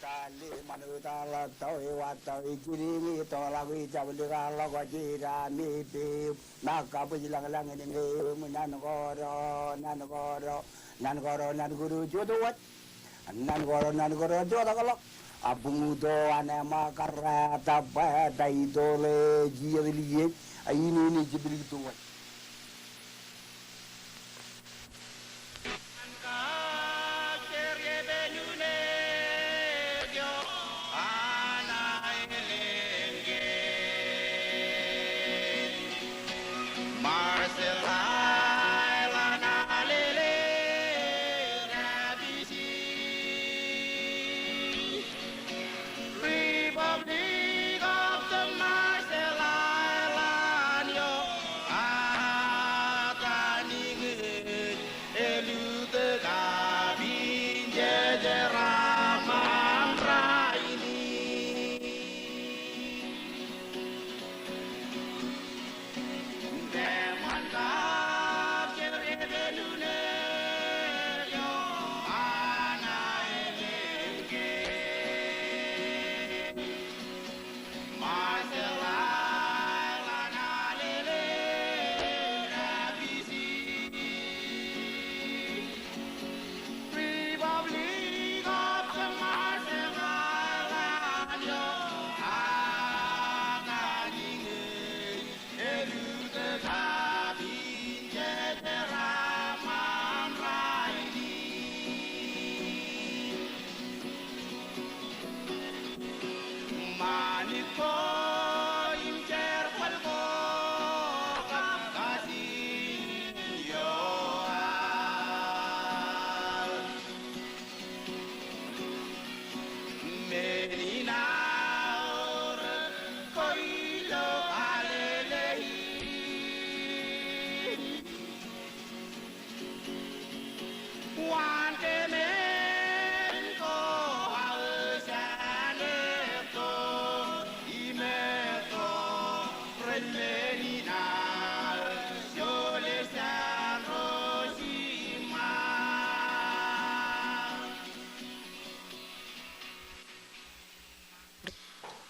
tali manutala tawi watawi kiringi tolawi jabulira logo jira nipi nakapujilang lang ini nanagoro nanaguru jodoh nanagoro jodoh kalau abungudo ane makara tapa daidole jiyadiliye ini jibili tuwa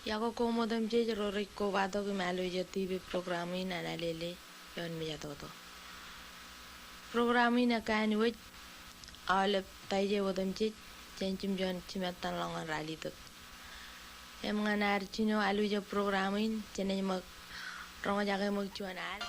Yako komodam je roriko vado ke malo jati be programin analele yon me jato to programin akan wit alep taije wodam je janjim jon cimatan longan rali to em nganar chino alu je programin jene mak ronga jage mak juanal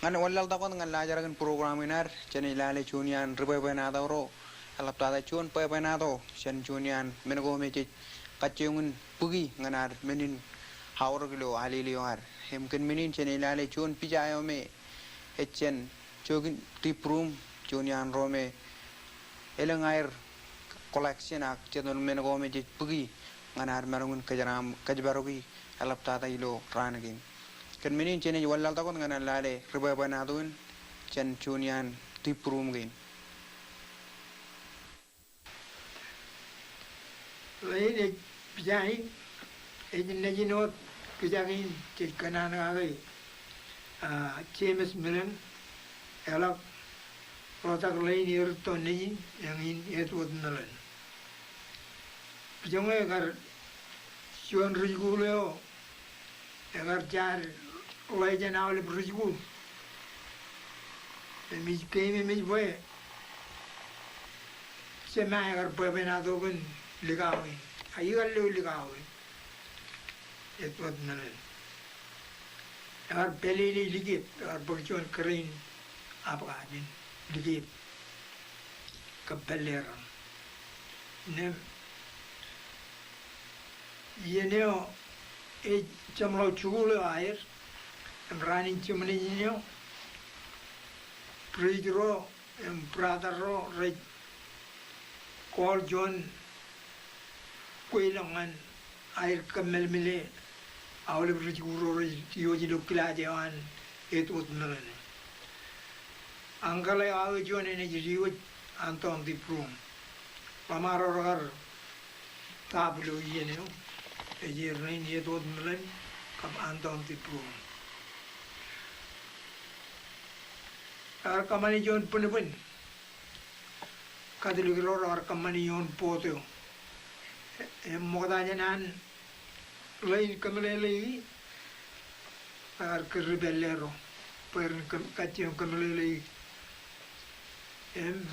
ngan wallal ta ko ngan la jaragan program inar cheni lale chunian ribe bena da ro alap ta da chun pe bena do chen chunian menego me chi kachungun pugi nganar menin haur kilo ali liwar hem ken menin cheni lale chun pijayo me echen chogin tiprum chunian rome elangair collection ak chedon menego me chi pugi nganar marungun kajaram kajbarogi alap ta da ilo ranagin ken menin cheni wallal ta ko ngan lale ribe bena doin chen chunian tiprum gin lấy để giải để nhìn nhìn nó cái cái chỉ cần là cái James Millen là rồi ta lấy nhiều tuần này yang ini itu nalan giống như cái chuyện rigu leo agar jar lấy cho nào lấy rigu mình cái mình vậy xem ai agar bơi bên nào đó cũng ligawi ayigal lu ligawi etwad nalan ar pelili ligit ar bagjon krin abgadin ligit kapellera nem yeneo e chamlo chugule air ranin chumninyo pridro pradaro re call john Kuilangan air kamel mile awal berjuru yoji lokila jawan itu nalan angkalai awe juan ini jadi waj anton di prum pamarar tablo ini ejir ini itu nalan kap anton di prum ar kamani juan pun kadilugro ar kamani juan poteo Mogadanya nan lain kamele lagi ar kerebelero per kacang kamele lagi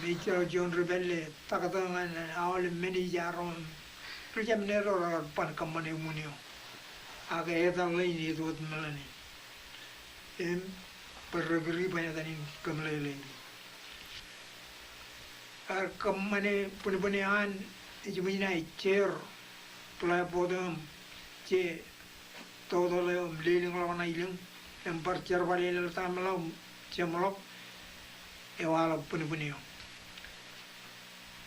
bicara John rebelle takatangan awal meni jaron kerja menero pan kamane munio aga etang lain itu melani per geri banyak tadi kamele lagi ar kamane pun-punian Ijumina chair, playa podem, che, todo leo, lealing on island, and parcher valil tamalo, chamlok, ewala punibunio.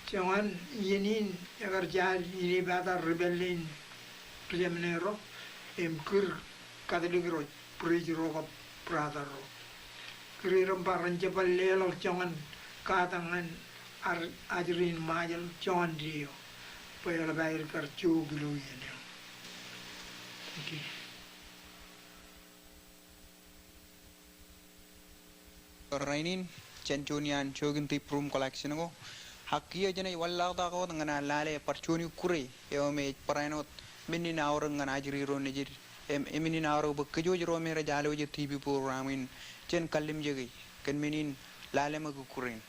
Chawan yenin, agarjal, inibata rebellion, preliminero, emkur, catalugro, prijro, pradaro. Kriram paranjapal lelo, chawan, katangan, ajrin majal, chawan dio. Paya bayar karcu gulu ini. Okay. Rainin Chenian chogin tiprum collection go. Hakia jene walla ta ko ngana lale parchuni kure yome paranot minin aur ngana ajri ro nijir eminin aur bakjo jro mera jalo je tv programin chen kallim jegi ken minin lale mag kurin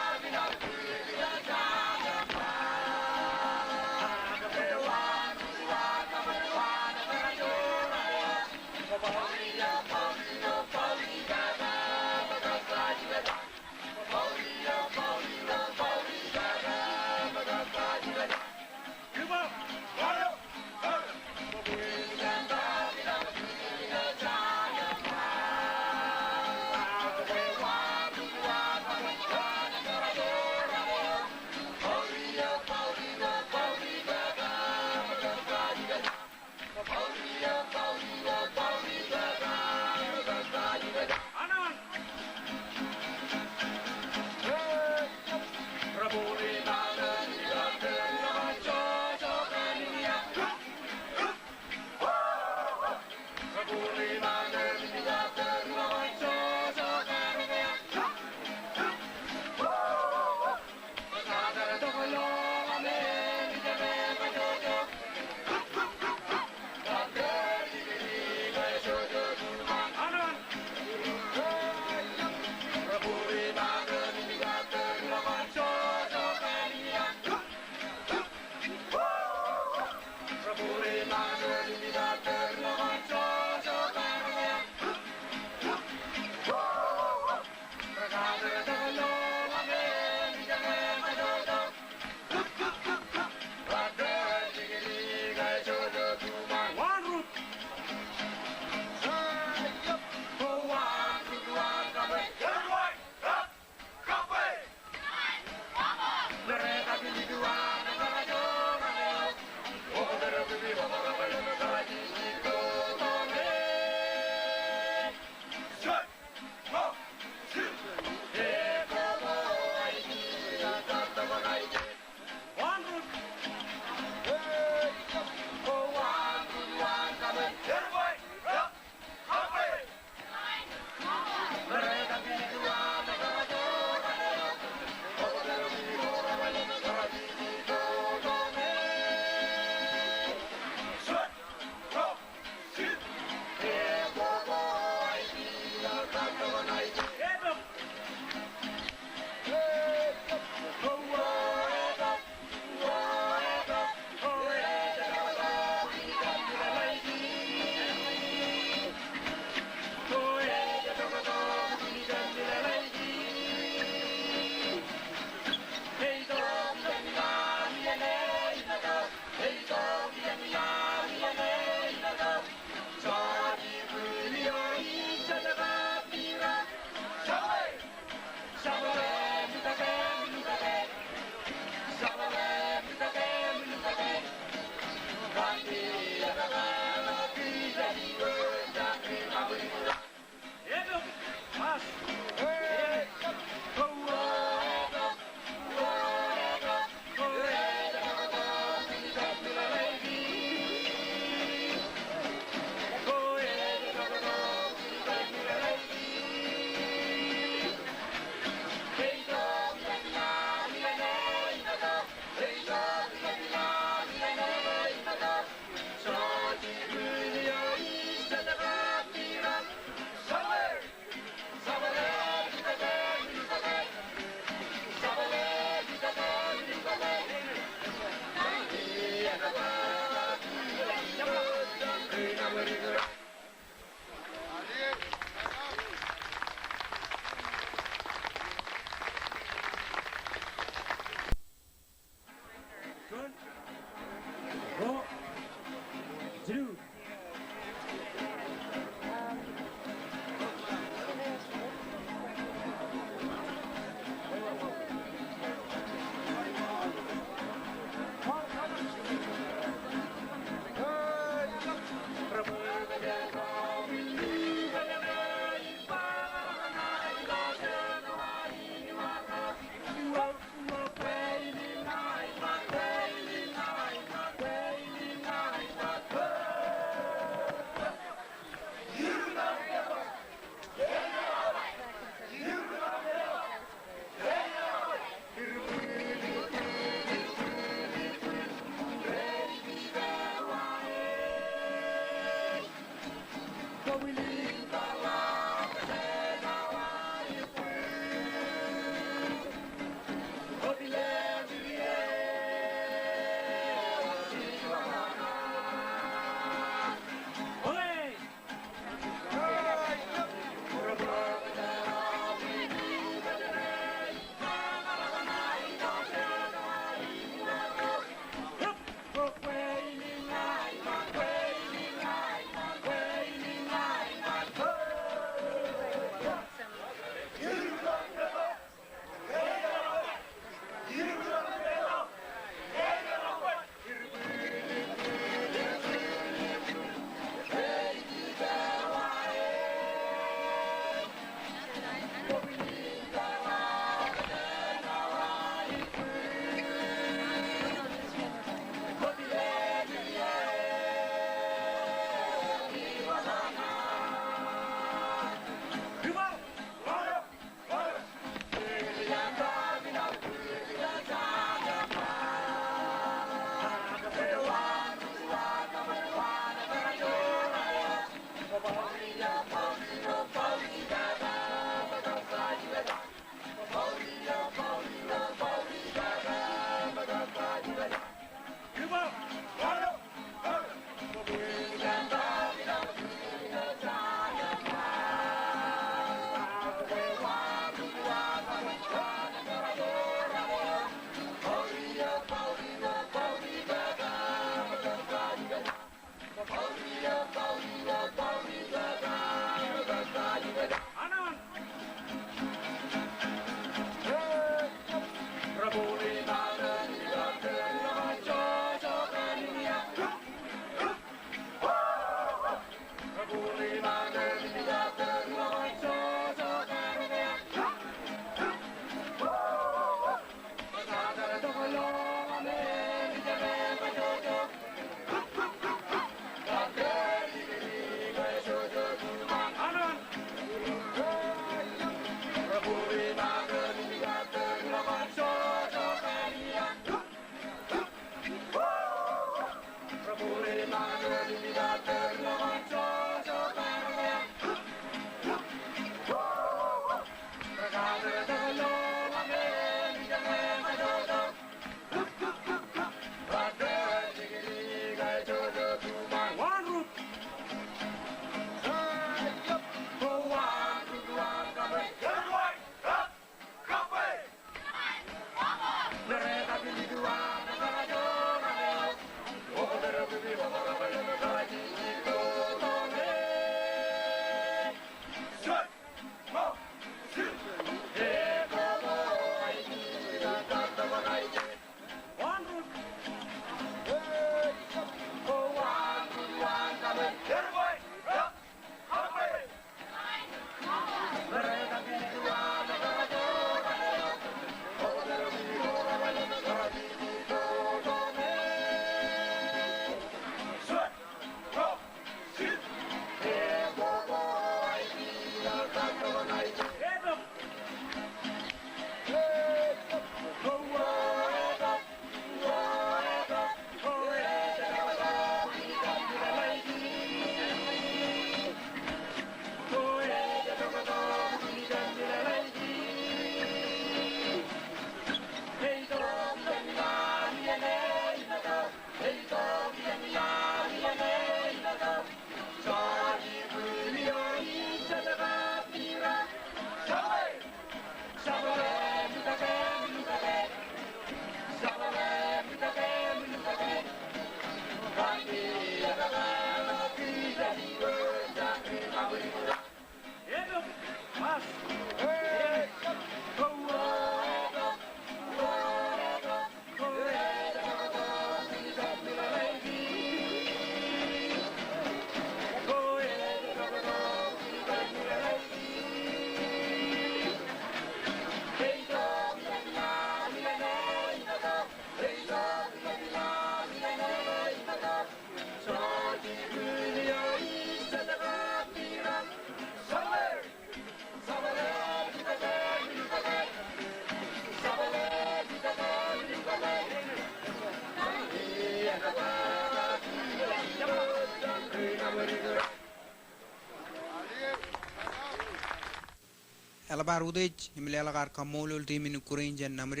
ela bar udej imle ela gar kamolul timin kurin jan namri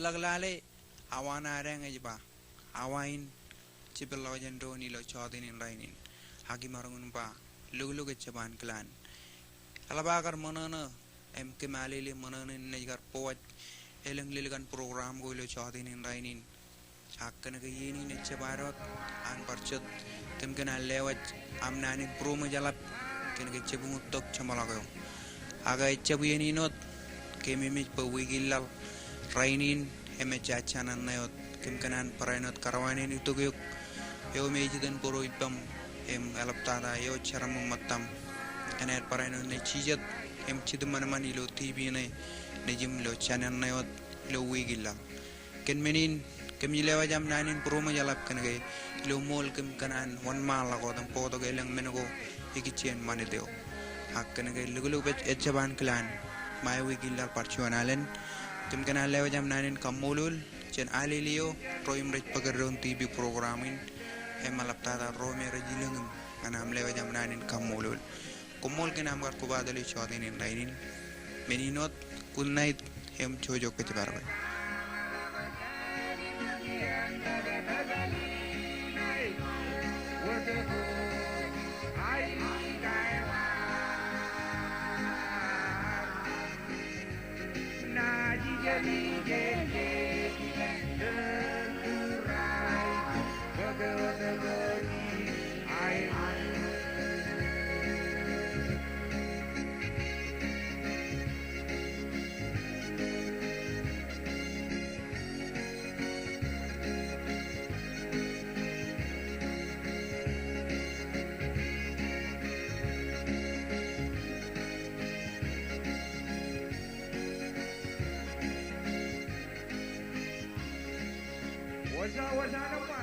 laglale awana areng ba awain cibelo jando ni lo chodin in rainin hagi marungun ba luglu ke caban klan alabagar monana em kemalili monana negar powat eleng liligan program go lo chodin in rainin hakkan ke yini ne cabarot an parchot tem kena lewat amnani promo jalap kena ke cebungut tok camalago aga cebu yini not kemimit pewigilal rainin eme jacanan nayot kem kanan parainot karawanin itu gyuk yo meji dan puro ipam em alaptada yo charam matam ener parainot ne chijat em chidman mani lo tv ne nejim lo chanan nayot lo wigilla ken menin kem yilewa jam nanin puro ma jalap kan ge lo mol kem kanan wan mala ko dan poto ge lang menego ikichen mani deo hakkan ge lugulu bet echaban klan mai wigilla parchuanalen kem kana lewa jam nanin kamulul chen alilio roim rech pagaron tv programin emalaptada rome rejilengum anam lewa jam nanin kamulul kumul kenam gar kubadali chodin in rainin meninot good night em chojo ke barwe What's up?